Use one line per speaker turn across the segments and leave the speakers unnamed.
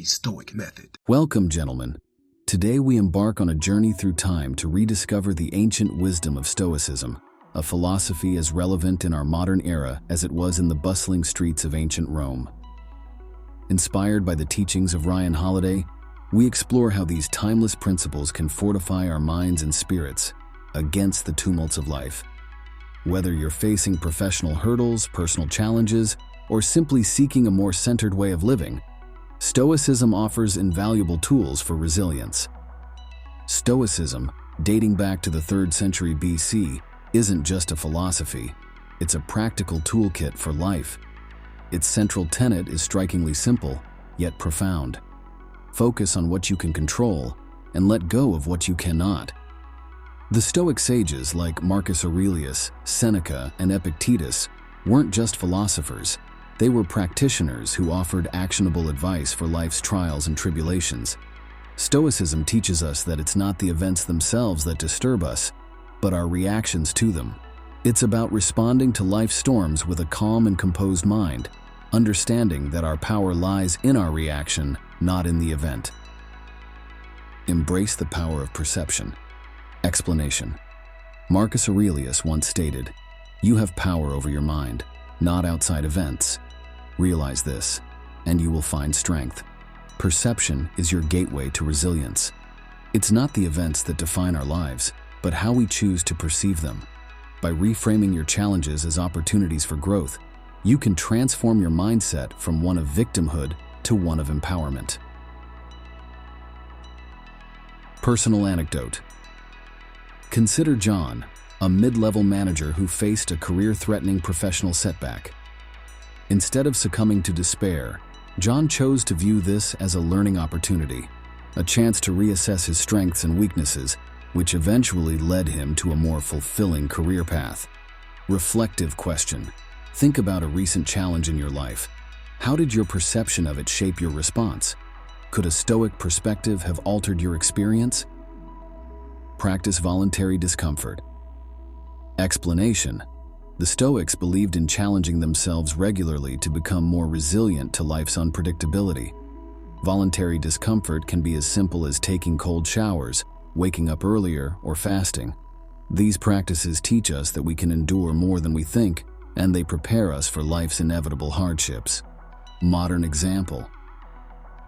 the Stoic method.
Welcome, gentlemen. Today we embark on a journey through time to rediscover the ancient wisdom of Stoicism, a philosophy as relevant in our modern era as it was in the bustling streets of ancient Rome. Inspired by the teachings of Ryan Holiday, we explore how these timeless principles can fortify our minds and spirits against the tumults of life. Whether you're facing professional hurdles, personal challenges, or simply seeking a more centered way of living, Stoicism offers invaluable tools for resilience. Stoicism, dating back to the 3rd century BC, isn't just a philosophy, it's a practical toolkit for life. Its central tenet is strikingly simple, yet profound. Focus on what you can control and let go of what you cannot. The Stoic sages like Marcus Aurelius, Seneca, and Epictetus weren't just philosophers. They were practitioners who offered actionable advice for life's trials and tribulations. Stoicism teaches us that it's not the events themselves that disturb us, but our reactions to them. It's about responding to life's storms with a calm and composed mind, understanding that our power lies in our reaction, not in the event. Embrace the power of perception. Explanation. Marcus Aurelius once stated, "You have power over your mind, not outside events. Realize this, and you will find strength." Perception is your gateway to resilience. It's not the events that define our lives, but how we choose to perceive them. By reframing your challenges as opportunities for growth, you can transform your mindset from one of victimhood to one of empowerment. Personal anecdote. Consider John, a mid-level manager who faced a career-threatening professional setback. Instead of succumbing to despair, John chose to view this as a learning opportunity, a chance to reassess his strengths and weaknesses, which eventually led him to a more fulfilling career path. Reflective question. Think about a recent challenge in your life. How did your perception of it shape your response? Could a Stoic perspective have altered your experience? Practice voluntary discomfort. Explanation. The Stoics believed in challenging themselves regularly to become more resilient to life's unpredictability. Voluntary discomfort can be as simple as taking cold showers, waking up earlier, or fasting. These practices teach us that we can endure more than we think, and they prepare us for life's inevitable hardships. Modern example.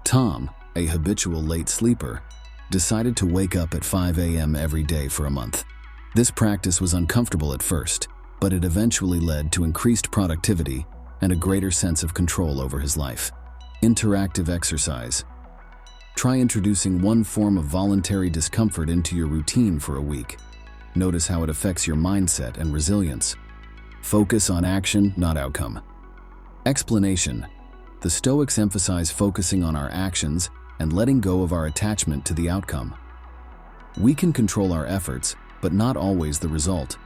Tom, a habitual late sleeper, decided to wake up at 5 a.m. every day for a month. This practice was uncomfortable at first, but it eventually led to increased productivity and a greater sense of control over his life. Interactive exercise. Try introducing one form of voluntary discomfort into your routine for a week. Notice how it affects your mindset and resilience. Focus on action, not outcome. Explanation. The Stoics emphasize focusing on our actions and letting go of our attachment to the outcome. We can control our efforts, but not always the result.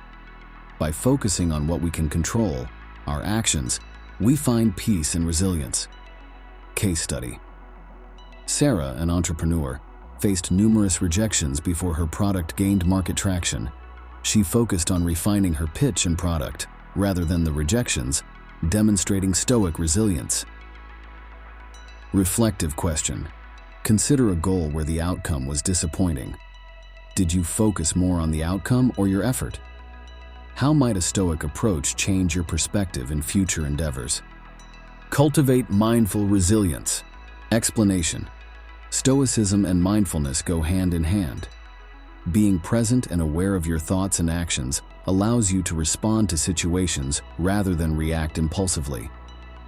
By focusing on what we can control, our actions, we find peace and resilience. Case study. Sarah, an entrepreneur, faced numerous rejections before her product gained market traction. She focused on refining her pitch and product, rather than the rejections, demonstrating Stoic resilience. Reflective question. Consider a goal where the outcome was disappointing. Did you focus more on the outcome or your effort? How might a Stoic approach change your perspective in future endeavors? Cultivate mindful resilience. Explanation. Stoicism and mindfulness go hand in hand. Being present and aware of your thoughts and actions allows you to respond to situations rather than react impulsively.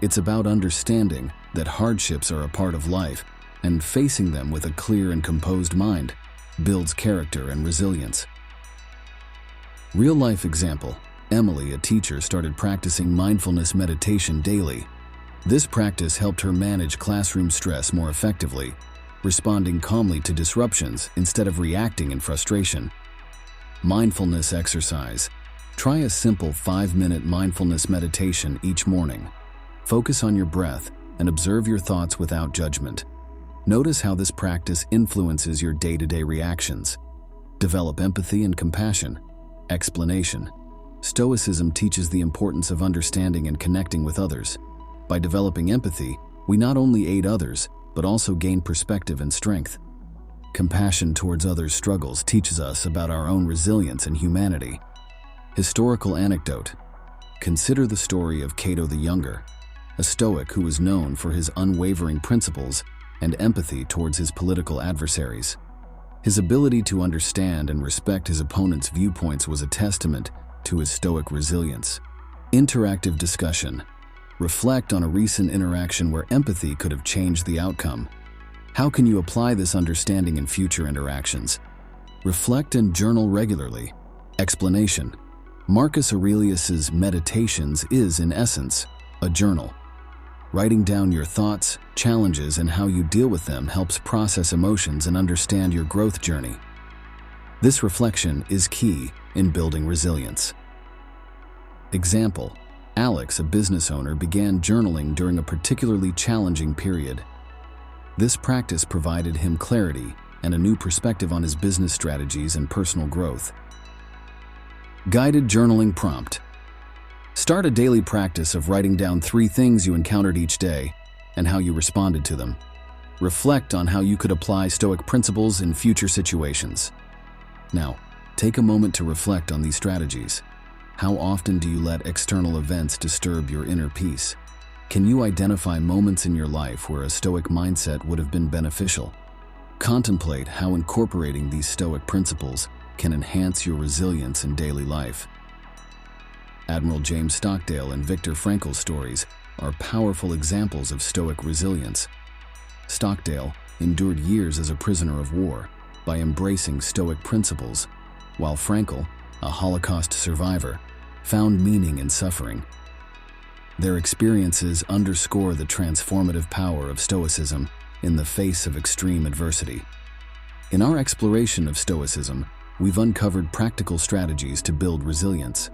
It's about understanding that hardships are a part of life, and facing them with a clear and composed mind builds character and resilience. Real-life example. Emily, a teacher, started practicing mindfulness meditation daily. This practice helped her manage classroom stress more effectively, responding calmly to disruptions instead of reacting in frustration. Mindfulness exercise. Try a simple 5-minute mindfulness meditation each morning. Focus on your breath and observe your thoughts without judgment. Notice how this practice influences your day-to-day reactions. Develop empathy and compassion. Explanation. Stoicism teaches the importance of understanding and connecting with others. By developing empathy, we not only aid others, but also gain perspective and strength. Compassion towards others' struggles teaches us about our own resilience and humanity. Historical anecdote. Consider the story of Cato the Younger, a Stoic who was known for his unwavering principles and empathy towards his political adversaries. His ability to understand and respect his opponent's viewpoints was a testament to his Stoic resilience. Interactive discussion. Reflect on a recent interaction where empathy could have changed the outcome. How can you apply this understanding in future interactions? Reflect and journal regularly. Explanation. Marcus Aurelius's Meditations is, in essence, a journal. Writing down your thoughts, challenges, and how you deal with them helps process emotions and understand your growth journey. This reflection is key in building resilience. Example: Alex, a business owner, began journaling during a particularly challenging period. This practice provided him clarity and a new perspective on his business strategies and personal growth. Guided journaling prompt. Start a daily practice of writing down 3 things you encountered each day and how you responded to them. Reflect on how you could apply Stoic principles in future situations. Now, take a moment to reflect on these strategies. How often do you let external events disturb your inner peace? Can you identify moments in your life where a Stoic mindset would have been beneficial? Contemplate how incorporating these Stoic principles can enhance your resilience in daily life. Admiral James Stockdale and Viktor Frankl's stories are powerful examples of Stoic resilience. Stockdale endured years as a prisoner of war by embracing Stoic principles, while Frankl, a Holocaust survivor, found meaning in suffering. Their experiences underscore the transformative power of Stoicism in the face of extreme adversity. In our exploration of Stoicism, we've uncovered practical strategies to build resilience.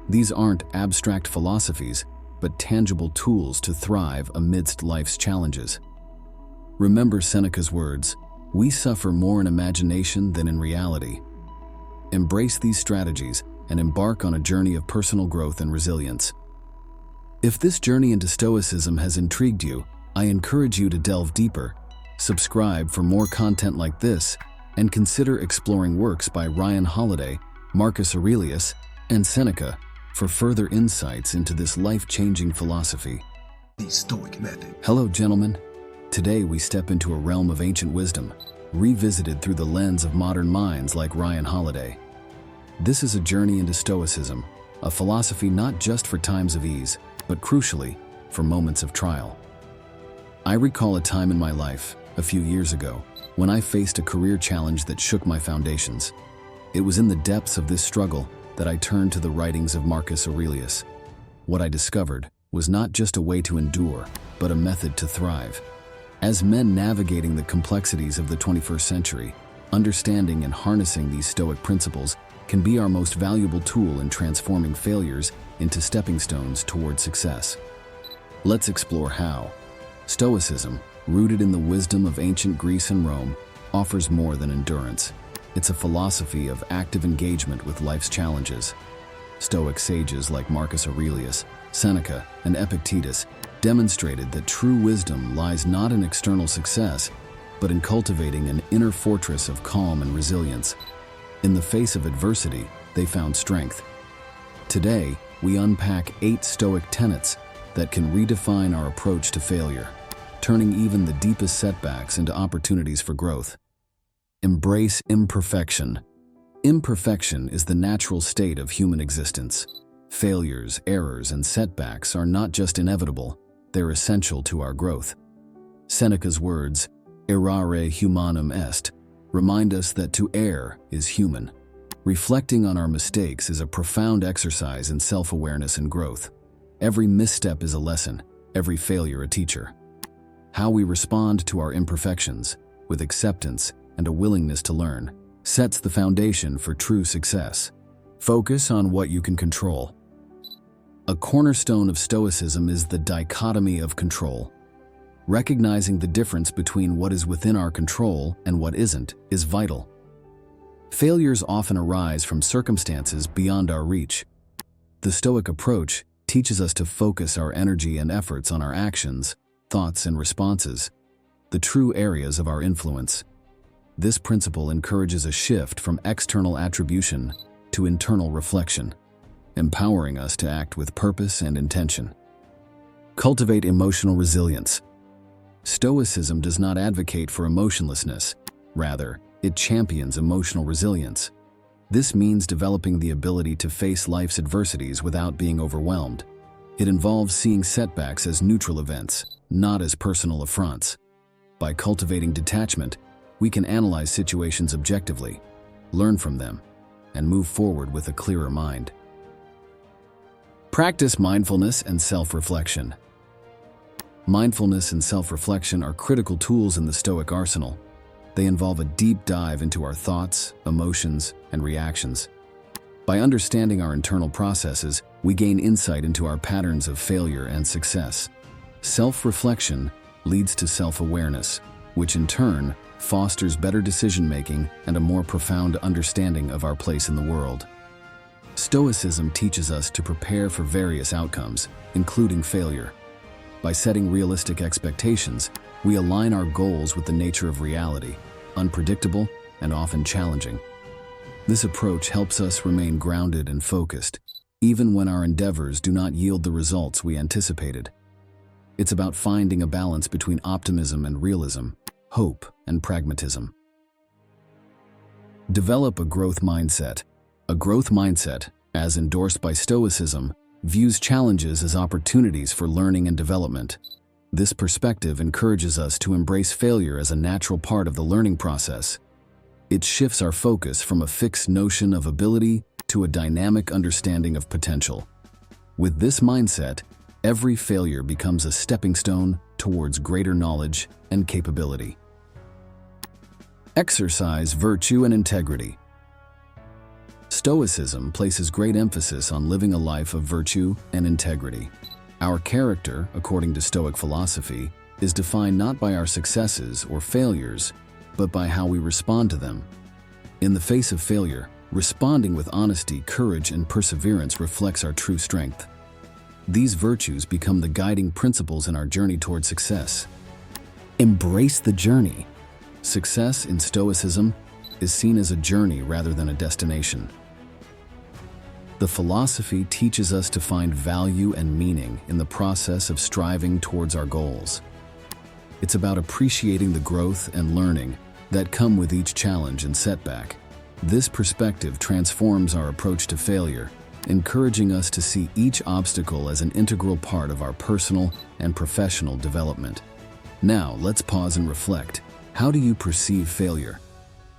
These aren't abstract philosophies, but tangible tools to thrive amidst life's challenges. Remember Seneca's words, "We suffer more in imagination than in reality." Embrace these strategies and embark on a journey of personal growth and resilience. If this journey into Stoicism has intrigued you, I encourage you to delve deeper, subscribe for more content like this, and consider exploring works by Ryan Holiday, Marcus Aurelius, and Seneca for further insights into this life-changing philosophy.
The Stoic method.
Hello, gentlemen. Today we step into a realm of ancient wisdom, revisited through the lens of modern minds like Ryan Holiday. This is a journey into Stoicism, a philosophy not just for times of ease, but crucially, for moments of trial. I recall a time in my life, a few years ago, when I faced a career challenge that shook my foundations. It was in the depths of this struggle that I turned to the writings of Marcus Aurelius. What I discovered was not just a way to endure, but a method to thrive. As men navigating the complexities of the 21st century, understanding and harnessing these Stoic principles can be our most valuable tool in transforming failures into stepping stones toward success. Let's explore how. Stoicism, rooted in the wisdom of ancient Greece and Rome, offers more than endurance. It's a philosophy of active engagement with life's challenges. Stoic sages like Marcus Aurelius, Seneca, and Epictetus demonstrated that true wisdom lies not in external success, but in cultivating an inner fortress of calm and resilience. In the face of adversity, they found strength. Today, we unpack 8 Stoic tenets that can redefine our approach to failure, turning even the deepest setbacks into opportunities for growth. Embrace imperfection. Imperfection is the natural state of human existence. Failures, errors, and setbacks are not just inevitable, they're essential to our growth. Seneca's words, "Errare humanum est," remind us that to err is human. Reflecting on our mistakes is a profound exercise in self-awareness and growth. Every misstep is a lesson, every failure a teacher. How we respond to our imperfections, with acceptance and a willingness to learn, sets the foundation for true success. Focus on what you can control. A cornerstone of Stoicism is the dichotomy of control. Recognizing the difference between what is within our control and what isn't is vital. Failures often arise from circumstances beyond our reach. The Stoic approach teaches us to focus our energy and efforts on our actions, thoughts, and responses. the true areas of our influence. This principle encourages a shift from external attribution to internal reflection, empowering us to act with purpose and intention. Cultivate emotional resilience. Stoicism does not advocate for emotionlessness. Rather, it champions emotional resilience. This means developing the ability to face life's adversities without being overwhelmed. It involves seeing setbacks as neutral events, not as personal affronts. By cultivating detachment, we can analyze situations objectively, learn from them, and move forward with a clearer mind. Practice mindfulness and self-reflection. Mindfulness and self-reflection are critical tools in the Stoic arsenal. They involve a deep dive into our thoughts, emotions, and reactions. By understanding our internal processes, we gain insight into our patterns of failure and success. Self-reflection leads to self-awareness, which in turn fosters better decision-making and a more profound understanding of our place in the world. Stoicism teaches us to prepare for various outcomes, including failure. By setting realistic expectations, we align our goals with the nature of reality, unpredictable and often challenging. This approach helps us remain grounded and focused, even when our endeavors do not yield the results we anticipated. It's about finding a balance between optimism and realism, hope and pragmatism. Develop a growth mindset. A growth mindset, as endorsed by Stoicism, views challenges as opportunities for learning and development. This perspective encourages us to embrace failure as a natural part of the learning process. It shifts our focus from a fixed notion of ability to a dynamic understanding of potential. With this mindset, every failure becomes a stepping stone towards greater knowledge and capability. Exercise virtue and integrity. Stoicism places great emphasis on living a life of virtue and integrity. Our character, according to Stoic philosophy, is defined not by our successes or failures, but by how we respond to them. In the face of failure, responding with honesty, courage, and perseverance reflects our true strength. These virtues become the guiding principles in our journey toward success. Embrace the journey. Success in Stoicism is seen as a journey rather than a destination. The philosophy teaches us to find value and meaning in the process of striving towards our goals. It's about appreciating the growth and learning that come with each challenge and setback. This perspective transforms our approach to failure, encouraging us to see each obstacle as an integral part of our personal and professional development. Now, let's pause and reflect. How do you perceive failure?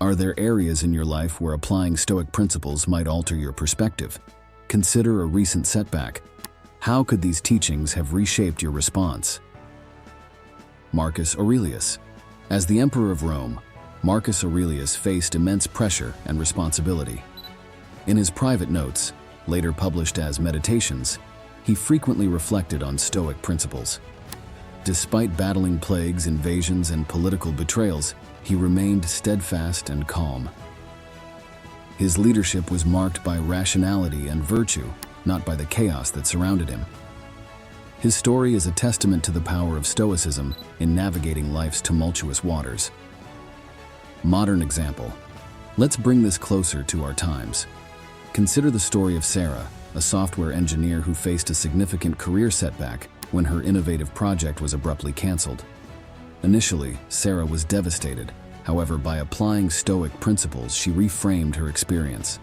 Are there areas in your life where applying Stoic principles might alter your perspective? Consider a recent setback. How could these teachings have reshaped your response? Marcus Aurelius. As the Emperor of Rome, Marcus Aurelius faced immense pressure and responsibility. In his private notes, later published as Meditations, he frequently reflected on Stoic principles. Despite battling plagues, invasions, and political betrayals, he remained steadfast and calm. His leadership was marked by rationality and virtue, not by the chaos that surrounded him. His story is a testament to the power of Stoicism in navigating life's tumultuous waters. Modern example. Let's bring this closer to our times. Consider the story of Sarah, a software engineer who faced a significant career setback when her innovative project was abruptly canceled. Initially, Sarah was devastated. However, by applying Stoic principles, she reframed her experience.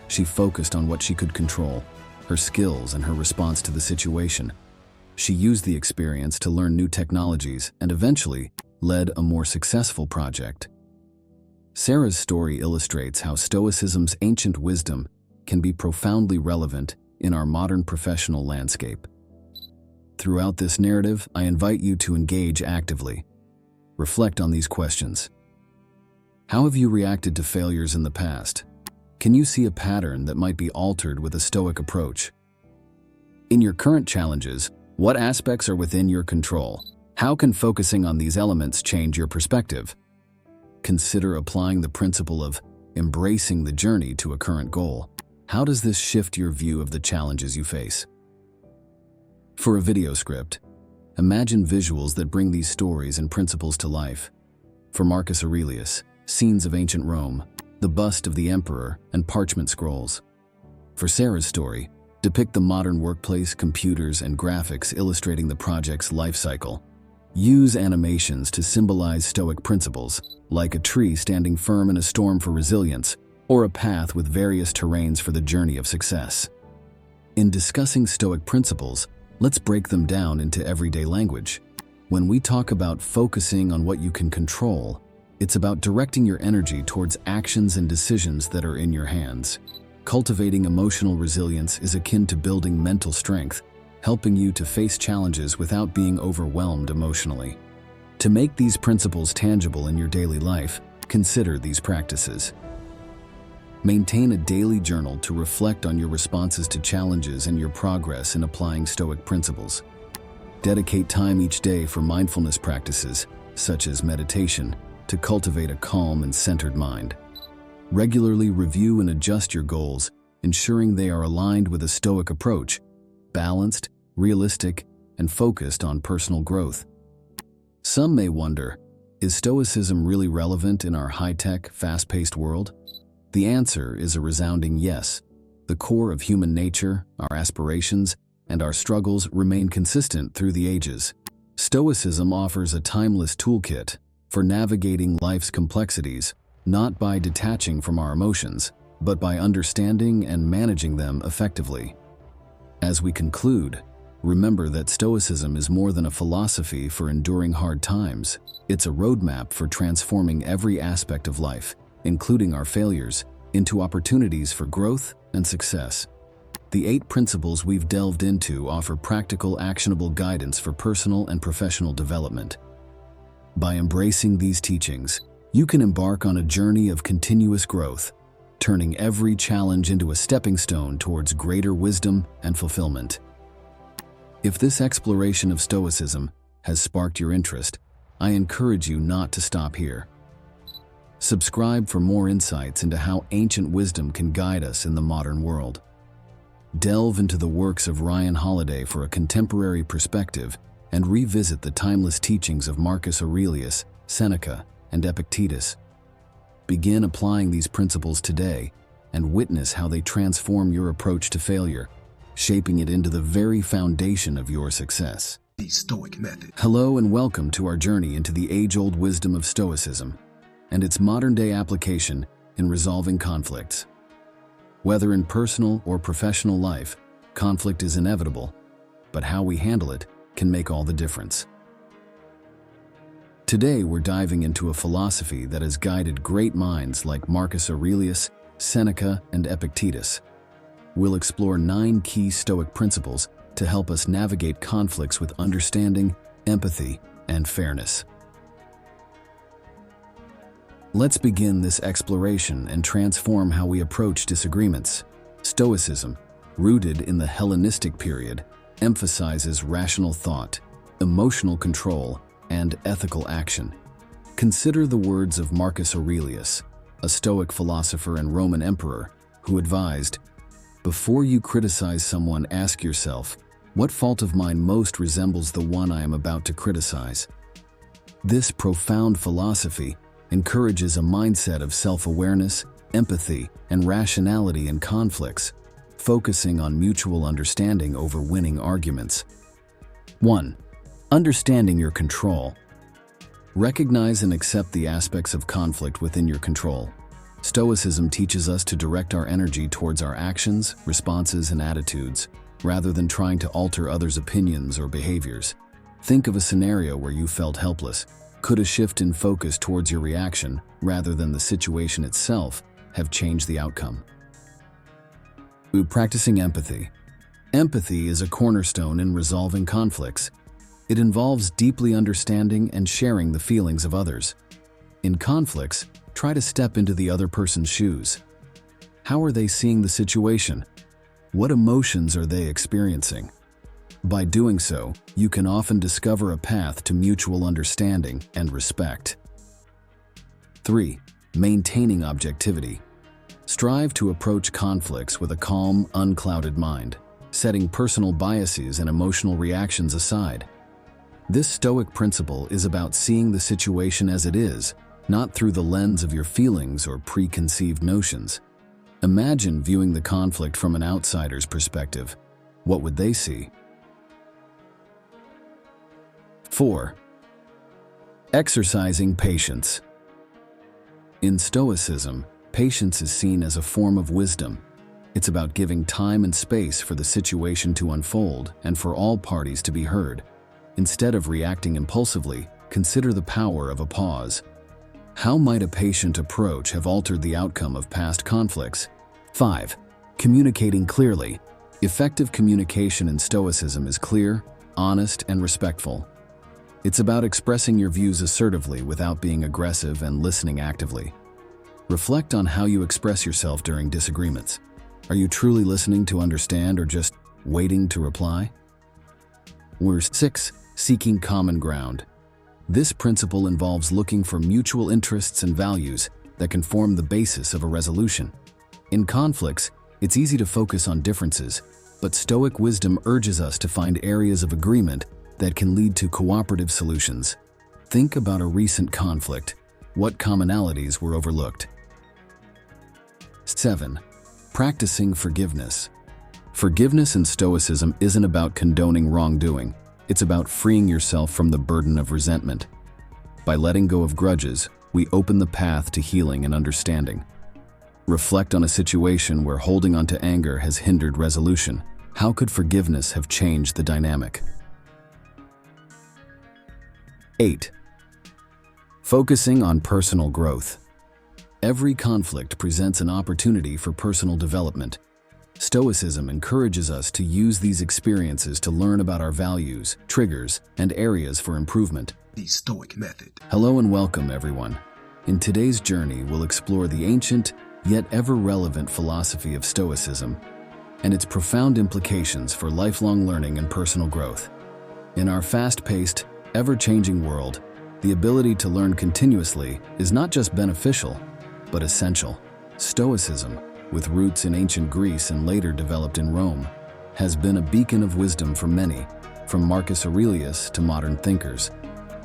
She focused on what she could control, her skills and her response to the situation. She used the experience to learn new technologies and eventually led a more successful project. Sarah's story illustrates how Stoicism's ancient wisdom can be profoundly relevant in our modern professional landscape. Throughout this narrative, I invite you to engage actively. Reflect on these questions. How have you reacted to failures in the past? Can you see a pattern that might be altered with a Stoic approach? In your current challenges, what aspects are within your control? How can focusing on these elements change your perspective? Consider applying the principle of embracing the journey to a current goal. How does this shift your view of the challenges you face? For a video script, Imagine visuals that bring these stories and principles to life. For Marcus Aurelius, scenes of ancient Rome, the bust of the emperor, and parchment scrolls. For Sarah's story, depict the modern workplace, computers, and graphics illustrating the project's life cycle. Use animations to symbolize Stoic principles, like a tree standing firm in a storm for resilience, or a path with various terrains for the journey of success. In discussing Stoic principles, let's break them down into everyday language. When we talk about focusing on what you can control, it's about directing your energy towards actions and decisions that are in your hands. Cultivating emotional resilience is akin to building mental strength, helping you to face challenges without being overwhelmed emotionally. To make these principles tangible in your daily life, consider these practices. Maintain a daily journal to reflect on your responses to challenges and your progress in applying Stoic principles. Dedicate time each day for mindfulness practices, such as meditation, to cultivate a calm and centered mind. Regularly review and adjust your goals, ensuring they are aligned with a Stoic approach, balanced, realistic, and focused on personal growth. Some may wonder, is Stoicism really relevant in our high-tech, fast-paced world? The answer is a resounding yes. The core of human nature, our aspirations, and our struggles remain consistent through the ages. Stoicism offers a timeless toolkit for navigating life's complexities, not by detaching from our emotions, but by understanding and managing them effectively. As we conclude, remember that Stoicism is more than a philosophy for enduring hard times. It's a roadmap for transforming every aspect of life, including our failures, into opportunities for growth and success. The 8 principles we've delved into offer practical, actionable guidance for personal and professional development. By embracing these teachings, you can embark on a journey of continuous growth, turning every challenge into a stepping stone towards greater wisdom and fulfillment. If this exploration of Stoicism has sparked your interest, I encourage you not to stop here. Subscribe for more insights into how ancient wisdom can guide us in the modern world. Delve into the works of Ryan Holiday for a contemporary perspective and revisit the timeless teachings of Marcus Aurelius, Seneca, and Epictetus. Begin applying these principles today and witness how they transform your approach to failure, shaping it into the very foundation of your success.
The Stoic Method.
Hello and welcome to our journey into the age-old wisdom of Stoicism and its modern-day application in resolving conflicts. Whether in personal or professional life, conflict is inevitable, but how we handle it can make all the difference. Today, we're diving into a philosophy that has guided great minds like Marcus Aurelius, Seneca, and Epictetus. We'll explore 9 key Stoic principles to help us navigate conflicts with understanding, empathy, and fairness. Let's begin this exploration and transform how we approach disagreements. Stoicism, rooted in the Hellenistic period, emphasizes rational thought, emotional control, and ethical action. Consider the words of Marcus Aurelius, a Stoic philosopher and Roman emperor, who advised, "Before you criticize someone, ask yourself, what fault of mine most resembles the one I am about to criticize?" This profound philosophy encourages a mindset of self-awareness, empathy, and rationality in conflicts, focusing on mutual understanding over winning arguments. 1. Understanding your control. Recognize and accept the aspects of conflict within your control. Stoicism teaches us to direct our energy towards our actions, responses, and attitudes, rather than trying to alter others' opinions or behaviors. Think of a scenario where you felt helpless. Could a shift in focus towards your reaction, rather than the situation itself, have changed the outcome? Practicing empathy. Empathy is a cornerstone in resolving conflicts. It involves deeply understanding and sharing the feelings of others. In conflicts, try to step into the other person's shoes. How are they seeing the situation? What emotions are they experiencing? By doing so, you can often discover a path to mutual understanding and respect. 3. Maintaining objectivity. Strive to approach conflicts with a calm, unclouded mind, setting personal biases and emotional reactions aside. This Stoic principle is about seeing the situation as it is, not through the lens of your feelings or preconceived notions. Imagine viewing the conflict from an outsider's perspective. What would they see? 4. Exercising patience. In Stoicism, patience is seen as a form of wisdom. It's about giving time and space for the situation to unfold and for all parties to be heard. Instead of reacting impulsively, consider the power of a pause. How might a patient approach have altered the outcome of past conflicts? 5. Communicating clearly. Effective communication in Stoicism is clear, honest, and respectful. It's about expressing your views assertively without being aggressive and listening actively. Reflect on how you express yourself during disagreements. Are you truly listening to understand or just waiting to reply? 6. Seeking common ground. This principle involves looking for mutual interests and values that can form the basis of a resolution. In conflicts, it's easy to focus on differences, but Stoic wisdom urges us to find areas of agreement that can lead to cooperative solutions. Think about a recent conflict. What commonalities were overlooked? 7. Practicing forgiveness. Forgiveness in Stoicism isn't about condoning wrongdoing. It's about freeing yourself from the burden of resentment. By letting go of grudges, we open the path to healing and understanding. Reflect on a situation where holding on to anger has hindered resolution. How could forgiveness have changed the dynamic? 8. Focusing on personal growth. Every conflict presents an opportunity for personal development. Stoicism encourages us to use these experiences to learn about our values, triggers, and areas for improvement.
The Stoic method.
Hello and welcome, everyone. In today's journey, we'll explore the ancient, yet ever-relevant philosophy of Stoicism and its profound implications for lifelong learning and personal growth. In our fast-paced, ever-changing world, the ability to learn continuously is not just beneficial, but essential. Stoicism, with roots in ancient Greece and later developed in Rome, has been a beacon of wisdom for many, from Marcus Aurelius to modern thinkers.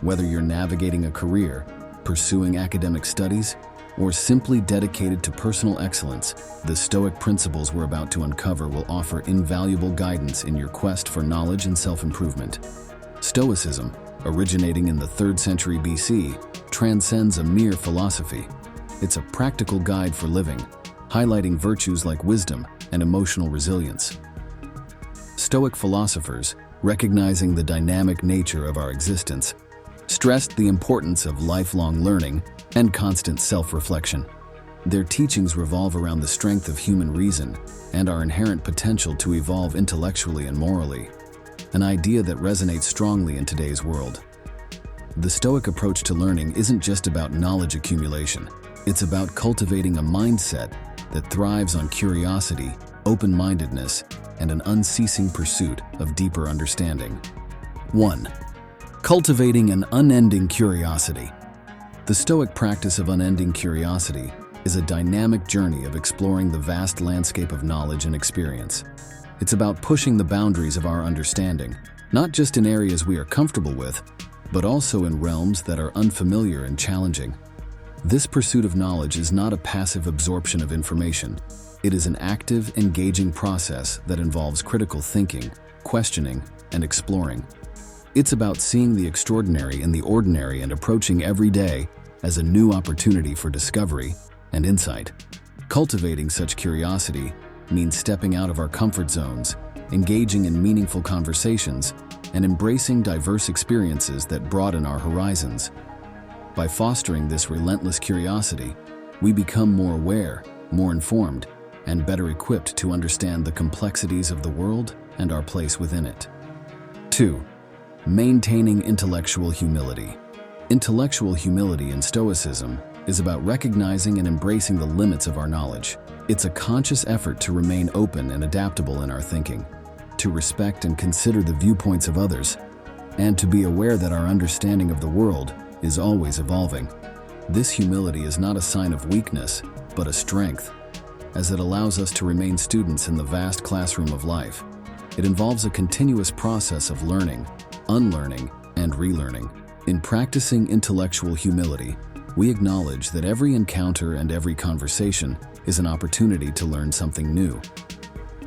Whether you're navigating a career, pursuing academic studies, or simply dedicated to personal excellence, the Stoic principles we're about to uncover will offer invaluable guidance in your quest for knowledge and self-improvement. Stoicism, originating in the 3rd century BC, transcends a mere philosophy. It's a practical guide for living, highlighting virtues like wisdom and emotional resilience. Stoic philosophers, recognizing the dynamic nature of our existence, stressed the importance of lifelong learning and constant self-reflection. Their teachings revolve around the strength of human reason and our inherent potential to evolve intellectually and morally, an idea that resonates strongly in today's world. The Stoic approach to learning isn't just about knowledge accumulation. It's about cultivating a mindset that thrives on curiosity, open-mindedness, and an unceasing pursuit of deeper understanding. 1. Cultivating an unending curiosity. The Stoic practice of unending curiosity is a dynamic journey of exploring the vast landscape of knowledge and experience. It's about pushing the boundaries of our understanding, not just in areas we are comfortable with, but also in realms that are unfamiliar and challenging. This pursuit of knowledge is not a passive absorption of information. It is an active, engaging process that involves critical thinking, questioning, and exploring. It's about seeing the extraordinary in the ordinary and approaching every day as a new opportunity for discovery and insight. Cultivating such curiosity means stepping out of our comfort zones, engaging in meaningful conversations, and embracing diverse experiences that broaden our horizons. By fostering this relentless curiosity, we become more aware, more informed, and better equipped to understand the complexities of the world and our place within it. 2. Maintaining intellectual humility. Intellectual humility in Stoicism is about recognizing and embracing the limits of our knowledge. It's a conscious effort to remain open and adaptable in our thinking, to respect and consider the viewpoints of others, and to be aware that our understanding of the world is always evolving. This humility is not a sign of weakness, but a strength, as it allows us to remain students in the vast classroom of life. It involves a continuous process of learning, unlearning, and relearning. In practicing intellectual humility, we acknowledge that every encounter and every conversation is an opportunity to learn something new.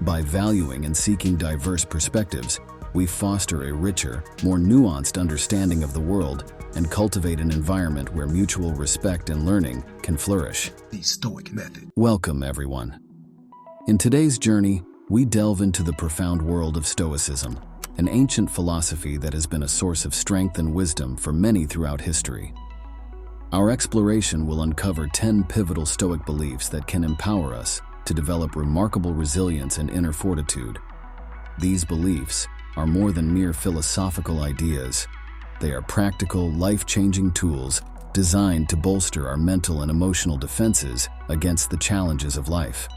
By valuing and seeking diverse perspectives, we foster a richer, more nuanced understanding of the world and cultivate an environment where mutual respect and learning can flourish.
The Stoic Method.
Welcome, everyone. In today's journey, we delve into the profound world of Stoicism, an ancient philosophy that has been a source of strength and wisdom for many throughout history. Our exploration will uncover 10 pivotal Stoic beliefs that can empower us to develop remarkable resilience and inner fortitude. These beliefs are more than mere philosophical ideas. They are practical, life-changing tools designed to bolster our mental and emotional defenses against the challenges of life.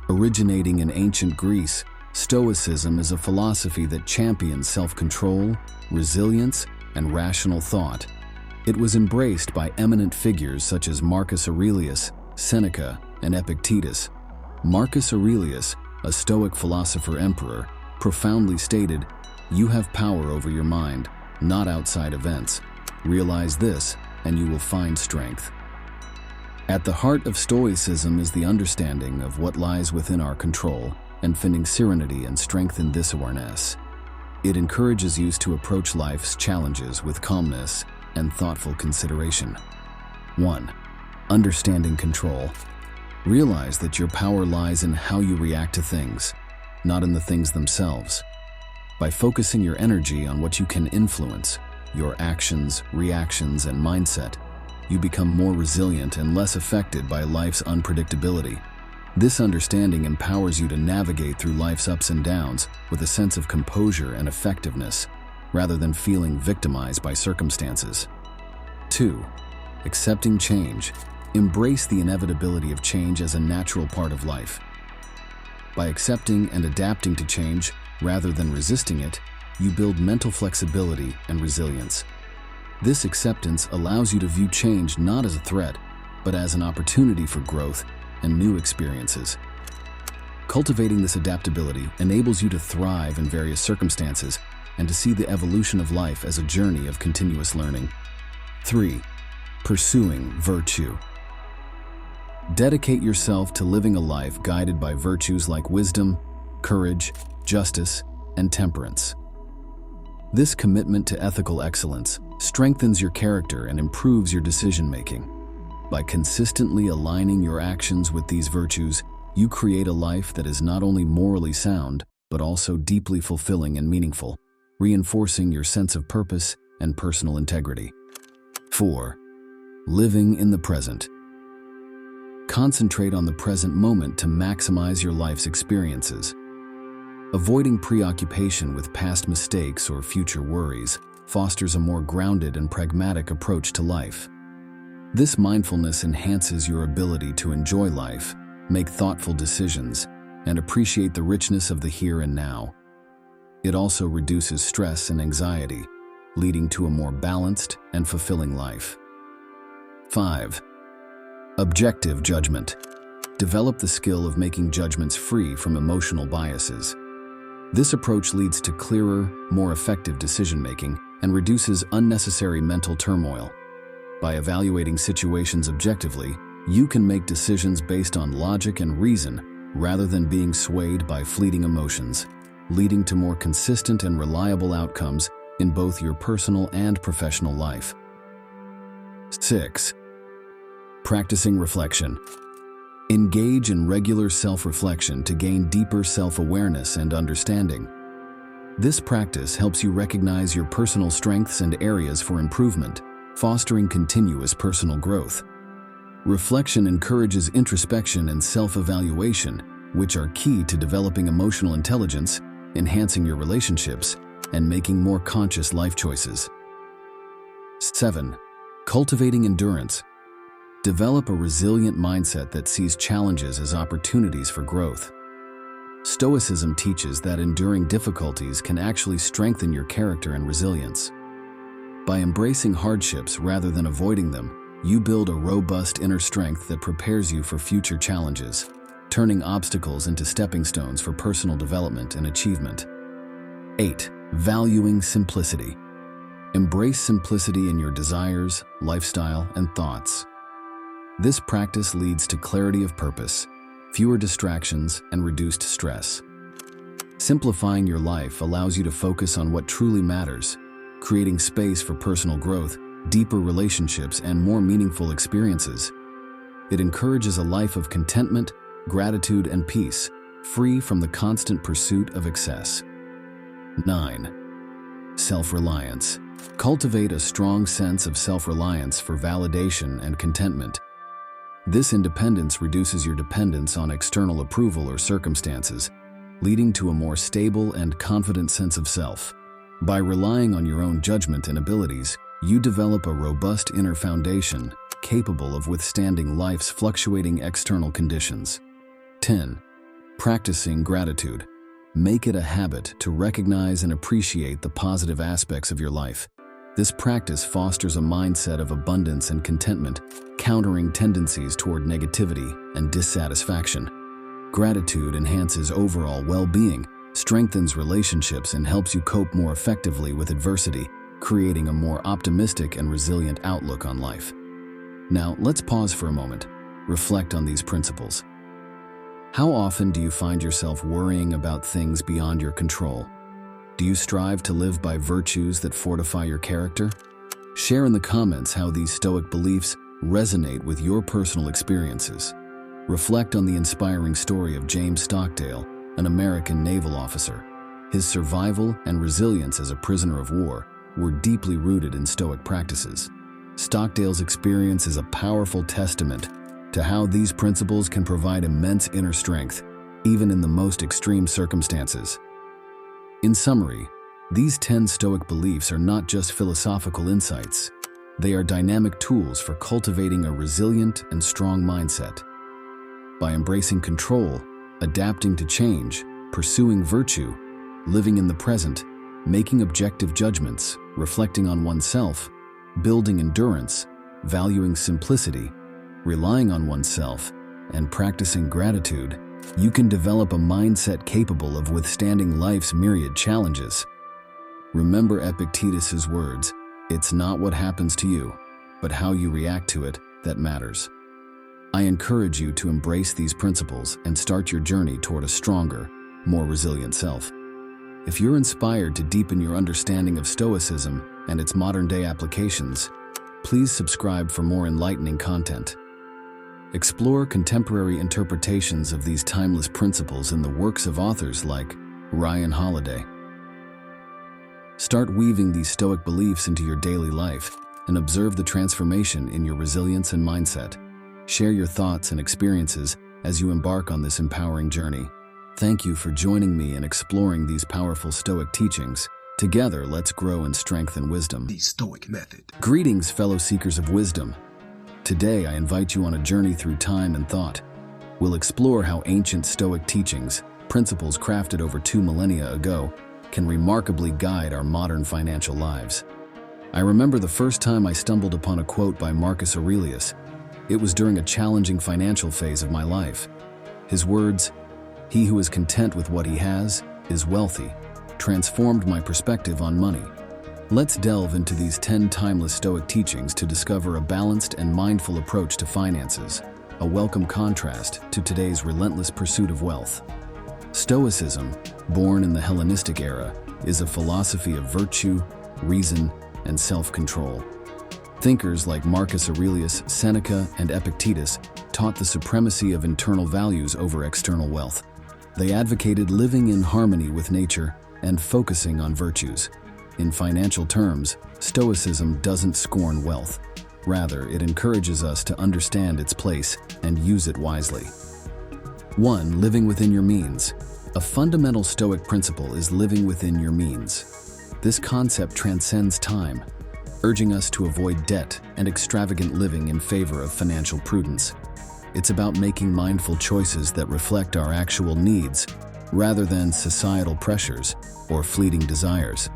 Originating in ancient Greece, Stoicism is a philosophy that champions self-control, resilience, and rational thought. It was embraced by eminent figures such as Marcus Aurelius, Seneca, and Epictetus. Marcus Aurelius, a Stoic philosopher-emperor, profoundly stated, "You have power over your mind, not outside events. Realize this, and you will find strength." At the heart of Stoicism is the understanding of what lies within our control and finding serenity and strength in this awareness. It encourages you to approach life's challenges with calmness and thoughtful consideration. 1. Understanding control. Realize that your power lies in how you react to things, not in the things themselves. By focusing your energy on what you can influence, your actions, reactions, and mindset, you become more resilient and less affected by life's unpredictability. This understanding empowers you to navigate through life's ups and downs with a sense of composure and effectiveness, rather than feeling victimized by circumstances. 2. Accepting change. Embrace the inevitability of change as a natural part of life. By accepting and adapting to change, rather than resisting it, you build mental flexibility and resilience. This acceptance allows you to view change not as a threat, but as an opportunity for growth and new experiences. Cultivating this adaptability enables you to thrive in various circumstances and to see the evolution of life as a journey of continuous learning. 3. Pursuing virtue. Dedicate yourself to living a life guided by virtues like wisdom, courage, justice, and temperance. This commitment to ethical excellence strengthens your character and improves your decision-making. By consistently aligning your actions with these virtues, you create a life that is not only morally sound, but also deeply fulfilling and meaningful, reinforcing your sense of purpose and personal integrity. 4. Living in the present. Concentrate on the present moment to maximize your life's experiences. Avoiding preoccupation with past mistakes or future worries fosters a more grounded and pragmatic approach to life. This mindfulness enhances your ability to enjoy life, make thoughtful decisions, and appreciate the richness of the here and now. It also reduces stress and anxiety, leading to a more balanced and fulfilling life. 5. Objective judgment. Develop the skill of making judgments free from emotional biases. This approach leads to clearer, more effective decision-making and reduces unnecessary mental turmoil. By evaluating situations objectively, you can make decisions based on logic and reason rather than being swayed by fleeting emotions, leading to more consistent and reliable outcomes in both your personal and professional life. 6. Practicing reflection. Engage in regular self-reflection to gain deeper self-awareness and understanding. This practice helps you recognize your personal strengths and areas for improvement, fostering continuous personal growth. Reflection encourages introspection and self-evaluation, which are key to developing emotional intelligence, enhancing your relationships, and making more conscious life choices. 7. Cultivating endurance. Develop a resilient mindset that sees challenges as opportunities for growth. Stoicism teaches that enduring difficulties can actually strengthen your character and resilience. By embracing hardships rather than avoiding them, you build a robust inner strength that prepares you for future challenges, turning obstacles into stepping stones for personal development and achievement. 8. Valuing simplicity. Embrace simplicity in your desires, lifestyle, and thoughts. This practice leads to clarity of purpose, fewer distractions, and reduced stress. Simplifying your life allows you to focus on what truly matters, creating space for personal growth, deeper relationships, and more meaningful experiences. It encourages a life of contentment, gratitude, and peace, free from the constant pursuit of excess. 9. Self-reliance. Cultivate a strong sense of self-reliance for validation and contentment. This independence reduces your dependence on external approval or circumstances, leading to a more stable and confident sense of self. By relying on your own judgment and abilities, you develop a robust inner foundation capable of withstanding life's fluctuating external conditions. 10. Practicing gratitude. Make it a habit to recognize and appreciate the positive aspects of your life. This practice fosters a mindset of abundance and contentment, countering tendencies toward negativity and dissatisfaction. Gratitude enhances overall well-being, strengthens relationships, and helps you cope more effectively with adversity, creating a more optimistic and resilient outlook on life. Now, let's pause for a moment. Reflect on these principles. How often do you find yourself worrying about things beyond your control? Do you strive to live by virtues that fortify your character? Share in the comments how these Stoic beliefs resonate with your personal experiences. Reflect on the inspiring story of James Stockdale, an American naval officer. His survival and resilience as a prisoner of war were deeply rooted in Stoic practices. Stockdale's experience is a powerful testament to how these principles can provide immense inner strength, even in the most extreme circumstances. In summary, these 10 Stoic beliefs are not just philosophical insights. They are dynamic tools for cultivating a resilient and strong mindset. By embracing control, adapting to change, pursuing virtue, living in the present, making objective judgments, reflecting on oneself, building endurance, valuing simplicity, relying on oneself, and practicing gratitude, you can develop a mindset capable of withstanding life's myriad challenges. Remember Epictetus's words, "It's not what happens to you, but how you react to it that matters." I encourage you to embrace these principles and start your journey toward a stronger, more resilient self. If you're inspired to deepen your understanding of Stoicism and its modern-day applications, please subscribe for more enlightening content. Explore contemporary interpretations of these timeless principles in the works of authors like Ryan Holiday. Start weaving these Stoic beliefs into your daily life and observe the transformation in your resilience and mindset. Share your thoughts and experiences as you embark on this empowering journey. Thank you for joining me in exploring these powerful Stoic teachings. Together, let's grow in strength and wisdom.
The Stoic Method.
Greetings, fellow seekers of wisdom. Today, I invite you on a journey through time and thought. We'll explore how ancient Stoic teachings, principles crafted over 2 millennia ago, can remarkably guide our modern financial lives. I remember the first time I stumbled upon a quote by Marcus Aurelius. It was during a challenging financial phase of my life. His words, "He who is content with what he has is wealthy," transformed my perspective on money. Let's delve into these 10 timeless Stoic teachings to discover a balanced and mindful approach to finances, a welcome contrast to today's relentless pursuit of wealth. Stoicism, born in the Hellenistic era, is a philosophy of virtue, reason, and self-control. Thinkers like Marcus Aurelius, Seneca, and Epictetus taught the supremacy of internal values over external wealth. They advocated living in harmony with nature and focusing on virtues. In financial terms, Stoicism doesn't scorn wealth. Rather, it encourages us to understand its place and use it wisely. 1. Living within your means. A fundamental Stoic principle is living within your means. This concept transcends time, urging us to avoid debt and extravagant living in favor of financial prudence. It's about making mindful choices that reflect our actual needs, rather than societal pressures or fleeting desires.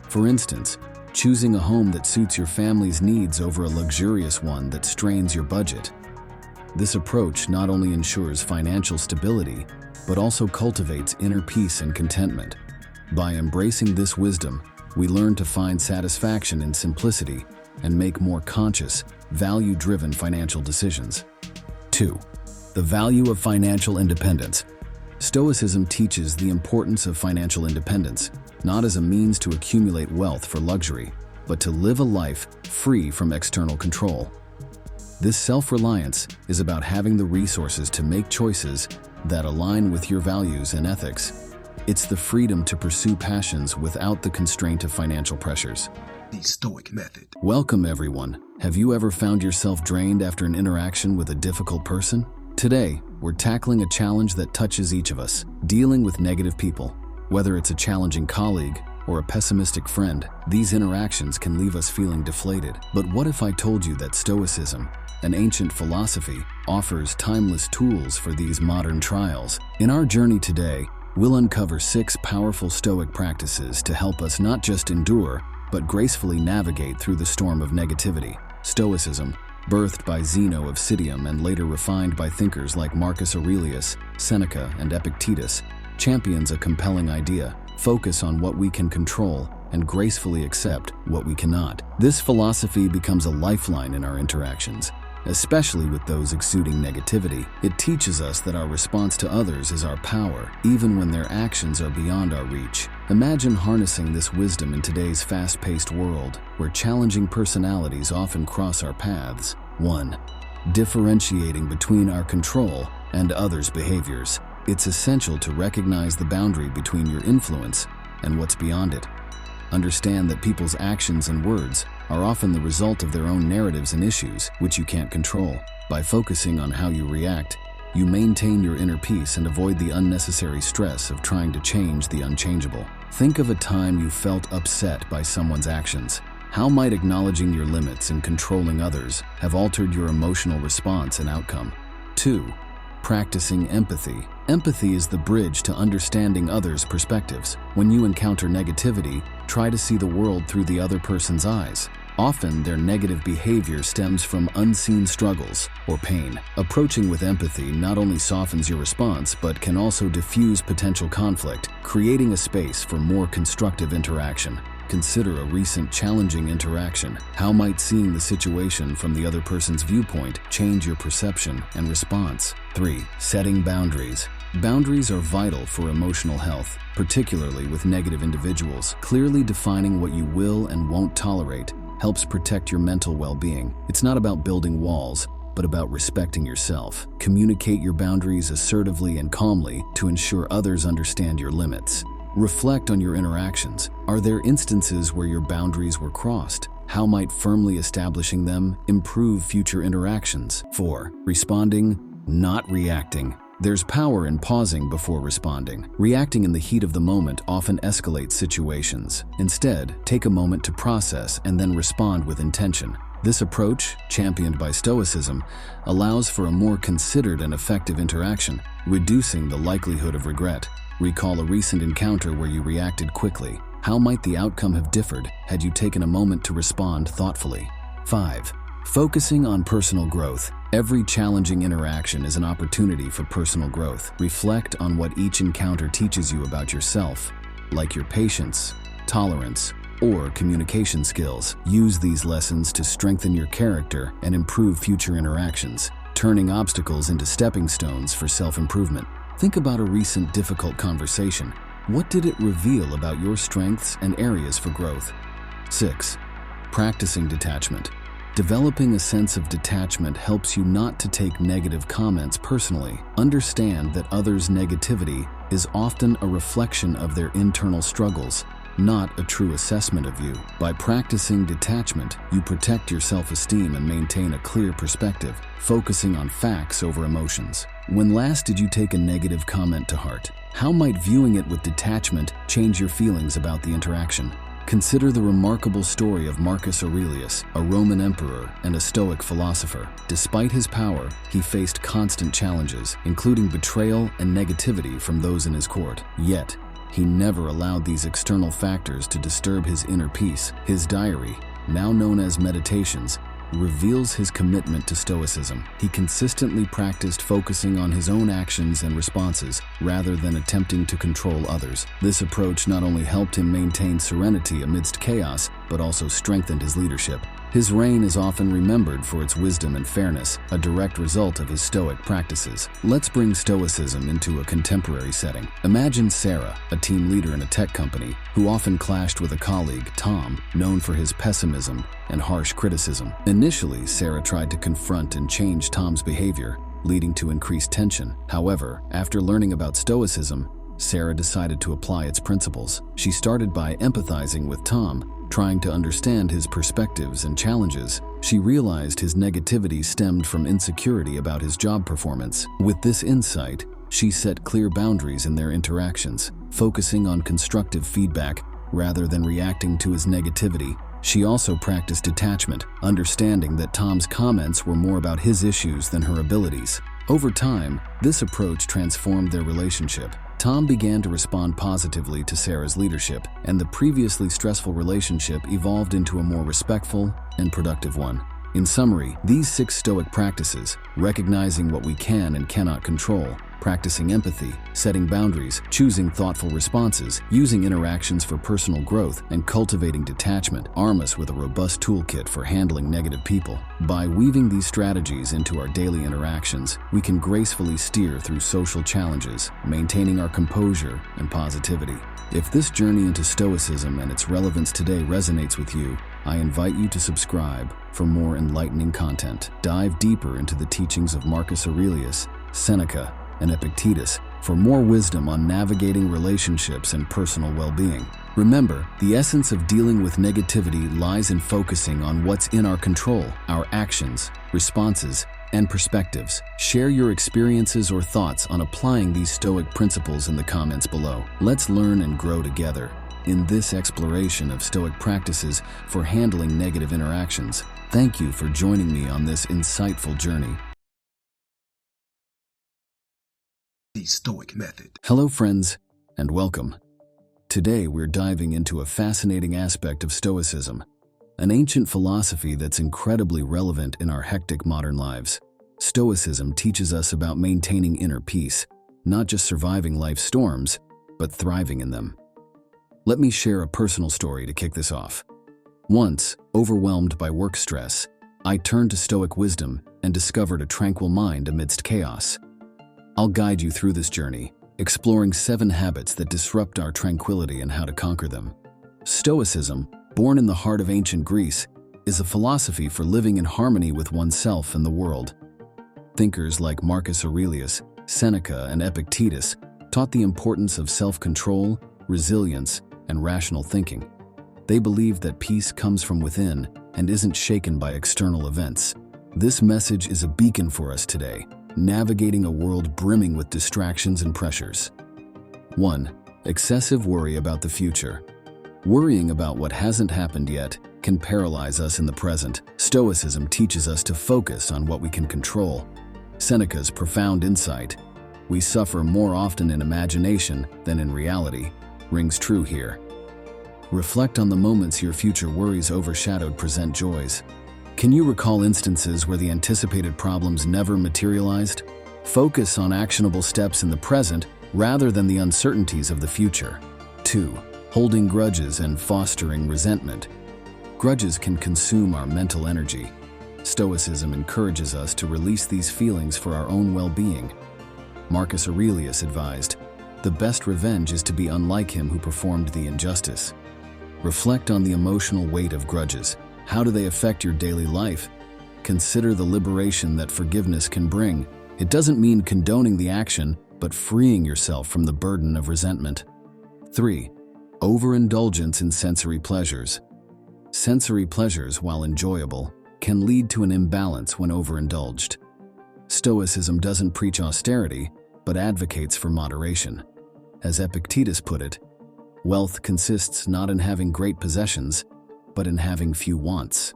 For instance, choosing a home that suits your family's needs over a luxurious one that strains your budget. This approach not only ensures financial stability, but also cultivates inner peace and contentment. By embracing this wisdom, we learn to find satisfaction in simplicity and make more conscious, value-driven financial decisions. 2. The value of financial independence. Stoicism teaches the importance of financial independence, not as a means to accumulate wealth for luxury, but to live a life free from external control. This self-reliance is about having the resources to make choices that align with your values and ethics. It's the freedom to pursue passions without the constraint of financial pressures.
The Stoic method.
Welcome, everyone. Have you ever found yourself drained after an interaction with a difficult person? Today, we're tackling a challenge that touches each of us, dealing with negative people. Whether it's a challenging colleague or a pessimistic friend, these interactions can leave us feeling deflated. But what if I told you that Stoicism, an ancient philosophy, offers timeless tools for these modern trials? In our journey today, we'll uncover 6 powerful Stoic practices to help us not just endure, but gracefully navigate through the storm of negativity. Stoicism, birthed by Zeno of Citium and later refined by thinkers like Marcus Aurelius, Seneca, and Epictetus, champions a compelling idea: focus on what we can control and gracefully accept what we cannot. This philosophy becomes a lifeline in our interactions, especially with those exuding negativity. It teaches us that our response to others is our power, even when their actions are beyond our reach. Imagine harnessing this wisdom in today's fast-paced world, where challenging personalities often cross our paths. 1. Differentiating between our control and others' behaviors. It's essential to recognize the boundary between your influence and what's beyond it. Understand that people's actions and words are often the result of their own narratives and issues, which you can't control. By focusing on how you react, you maintain your inner peace and avoid the unnecessary stress of trying to change the unchangeable. Think of a time you felt upset by someone's actions. How might acknowledging your limits and controlling others have altered your emotional response and outcome? 2. Practicing empathy. Empathy is the bridge to understanding others' perspectives. When you encounter negativity, try to see the world through the other person's eyes. Often, their negative behavior stems from unseen struggles or pain. Approaching with empathy not only softens your response, but can also diffuse potential conflict, creating a space for more constructive interaction. Consider a recent challenging interaction. How might seeing the situation from the other person's viewpoint change your perception and response? 3. Setting boundaries. Boundaries are vital for emotional health, particularly with negative individuals. Clearly defining what you will and won't tolerate helps protect your mental well-being. It's not about building walls, but about respecting yourself. Communicate your boundaries assertively and calmly to ensure others understand your limits. Reflect on your interactions. Are there instances where your boundaries were crossed? How might firmly establishing them improve future interactions? 4. Responding, not reacting. There's power in pausing before responding. Reacting in the heat of the moment often escalates situations. Instead, take a moment to process and then respond with intention. This approach, championed by Stoicism, allows for a more considered and effective interaction, reducing the likelihood of regret. Recall a recent encounter where you reacted quickly. How might the outcome have differed had you taken a moment to respond thoughtfully? 5. Focusing on personal growth. Every challenging interaction is an opportunity for personal growth. Reflect on what each encounter teaches you about yourself, like your patience, tolerance, or communication skills. Use these lessons to strengthen your character and improve future interactions, turning obstacles into stepping stones for self-improvement. Think about a recent difficult conversation. What did it reveal about your strengths and areas for growth? 6. Practicing detachment. Developing a sense of detachment helps you not to take negative comments personally. Understand that others' negativity is often a reflection of their internal struggles, not a true assessment of you. By practicing detachment, you protect your self-esteem and maintain a clear perspective, focusing on facts over emotions. When last did you take a negative comment to heart? How might viewing it with detachment change your feelings about the interaction? Consider the remarkable story of Marcus Aurelius, a Roman emperor and a Stoic philosopher. Despite his power, he faced constant challenges, including betrayal and negativity from those in his court. Yet, he never allowed these external factors to disturb his inner peace. His diary, now known as Meditations, reveals his commitment to Stoicism. He consistently practiced focusing on his own actions and responses rather than attempting to control others. This approach not only helped him maintain serenity amidst chaos, but also strengthened his leadership. His reign is often remembered for its wisdom and fairness, a direct result of his Stoic practices. Let's bring Stoicism into a contemporary setting. Imagine Sarah, a team leader in a tech company, who often clashed with a colleague, Tom, known for his pessimism and harsh criticism. Initially, Sarah tried to confront and change Tom's behavior, leading to increased tension. However, after learning about Stoicism, Sarah decided to apply its principles. She started by empathizing with Tom, trying to understand his perspectives and challenges. She realized his negativity stemmed from insecurity about his job performance. With this insight, she set clear boundaries in their interactions, focusing on constructive feedback rather than reacting to his negativity. She also practiced detachment, understanding that Tom's comments were more about his issues than her abilities. Over time, this approach transformed their relationship. Tom began to respond positively to Sarah's leadership, and the previously stressful relationship evolved into a more respectful and productive one. In summary, these 6 Stoic practices, recognizing what we can and cannot control, practicing empathy, setting boundaries, choosing thoughtful responses, using interactions for personal growth, and cultivating detachment, arm us with a robust toolkit for handling negative people. By weaving these strategies into our daily interactions, we can gracefully steer through social challenges, maintaining our composure and positivity. If this journey into Stoicism and its relevance today resonates with you, I invite you to subscribe for more enlightening content. Dive deeper into the teachings of Marcus Aurelius, Seneca, and Epictetus for more wisdom on navigating relationships and personal well-being. Remember, the essence of dealing with negativity lies in focusing on what's in our control, our actions, responses, and perspectives. Share your experiences or thoughts on applying these Stoic principles in the comments below. Let's learn and grow together in this exploration of Stoic practices for handling negative interactions. Thank you for joining me on this insightful journey.
The Stoic Method.
Hello friends, and welcome. Today we're diving into a fascinating aspect of Stoicism, an ancient philosophy that's incredibly relevant in our hectic modern lives. Stoicism teaches us about maintaining inner peace, not just surviving life's storms, but thriving in them. Let me share a personal story to kick this off. Once, overwhelmed by work stress, I turned to Stoic wisdom and discovered a tranquil mind amidst chaos. I'll guide you through this journey, exploring 7 habits that disrupt our tranquility and how to conquer them. Stoicism, born in the heart of ancient Greece, is a philosophy for living in harmony with oneself and the world. Thinkers like Marcus Aurelius, Seneca, and Epictetus taught the importance of self-control, resilience, and rational thinking. They believed that peace comes from within and isn't shaken by external events. This message is a beacon for us today, navigating a world brimming with distractions and pressures. 1. Excessive worry about the future. Worrying about what hasn't happened yet can paralyze us in the present. Stoicism teaches us to focus on what we can control. Seneca's profound insight, "We suffer more often in imagination than in reality," rings true here. Reflect on the moments your future worries overshadowed present joys. Can you recall instances where the anticipated problems never materialized? Focus on actionable steps in the present rather than the uncertainties of the future. 2. Holding grudges and fostering resentment. Grudges can consume our mental energy. Stoicism encourages us to release these feelings for our own well-being. Marcus Aurelius advised, "The best revenge is to be unlike him who performed the injustice." Reflect on the emotional weight of grudges. How do they affect your daily life? Consider the liberation that forgiveness can bring. It doesn't mean condoning the action, but freeing yourself from the burden of resentment. 3. Overindulgence in sensory pleasures. Sensory pleasures, while enjoyable, can lead to an imbalance when overindulged. Stoicism doesn't preach austerity, but advocates for moderation. As Epictetus put it, "Wealth consists not in having great possessions, but in having few wants."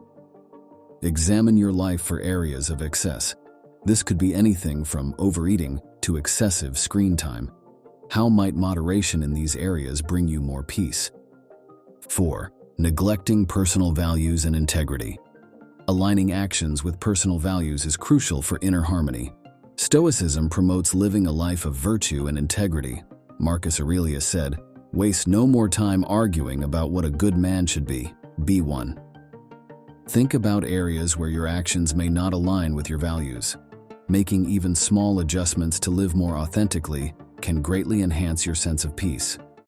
Examine your life for areas of excess. This could be anything from overeating to excessive screen time. How might moderation in these areas bring you more peace? 4. Neglecting personal values and integrity. Aligning actions with personal values is crucial for inner harmony. Stoicism promotes living a life of virtue and integrity. Marcus Aurelius said, "Waste no more time arguing about what a good man should be one." Think about areas where your actions may not align with your values. Making even small adjustments to live more authentically can greatly enhance your sense of peace.